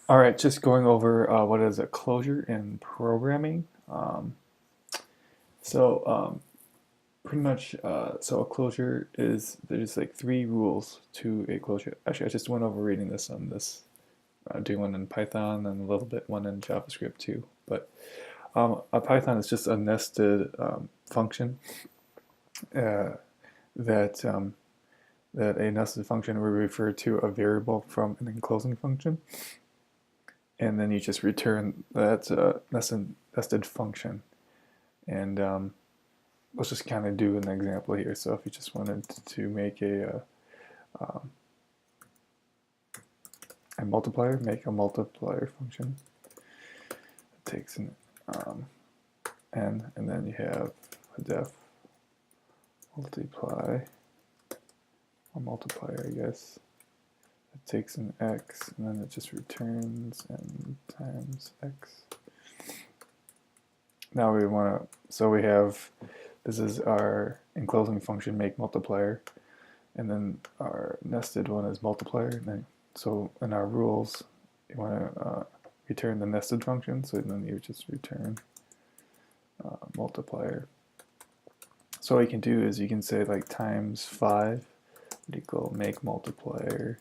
All right, just going over what is a closure in programming. So pretty much, so a closure is there's like three rules to a closure. Actually, I just went over reading this on this, doing one in Python and a little bit one in JavaScript too. But a Python is just a nested function uh, that that a nested function will refer to a variable from an enclosing function, and then you just return that nested function. And let's just kind of do an example here. So if you just wanted to make a multiplier, make a multiplier function. It takes an n, and then you have a def multiply, or multiplier, I guess. It takes an x, and then it just returns n times x. Now we want to, so we have, this is our enclosing function, make multiplier, and then our nested one is multiplier. And then, so in our rules, you want to return the nested function, so then you just return multiplier. So what you can do is you can say like times 5 would equal make multiplier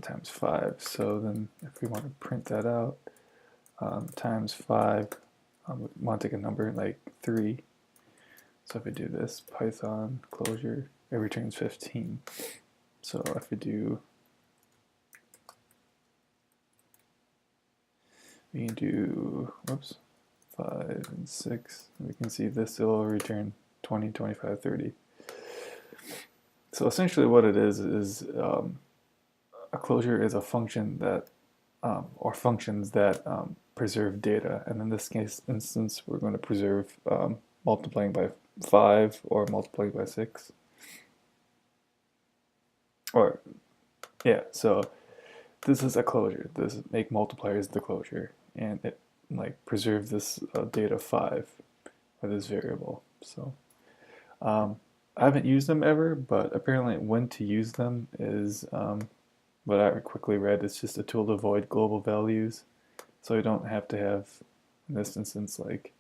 times 5. So then if we want to print that out, times 5, we want to take a number like 3. So if we do this, Python closure, it returns 15. So if we do, we can do, whoops, 5 and 6, we can see this will return 20, 25, 30. So essentially what it is a closure is a function that, or functions that preserve data. And in this case instance, we're going to preserve multiplying by 5 or multiplying by 6. Or, yeah, so this is a closure. This make multiplier is the closure. And it like preserve this data 5 or this variable. So I haven't used them ever, but apparently when to use them is what I quickly read. It's just a tool to avoid global values. So you don't have to have, in this instance, like,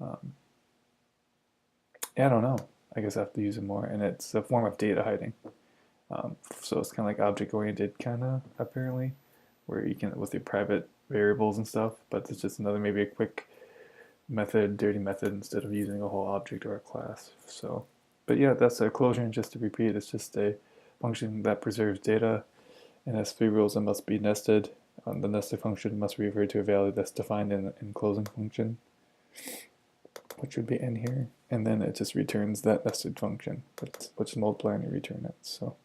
yeah, I don't know. I guess I have to use it more. And it's a form of data hiding. So it's kind of like object-oriented, kind of, apparently, where you can, with your private variables and stuff, but it's just another, maybe a quick method, dirty method, instead of using a whole object or a class. So, but yeah, that's a closure, and just to repeat, it's just a function that preserves data and has three rules that must be nested. The nested function must refer to a value that's defined in the enclosing function, which would be n here, and then it just returns that nested function, which is multiplying and return it. So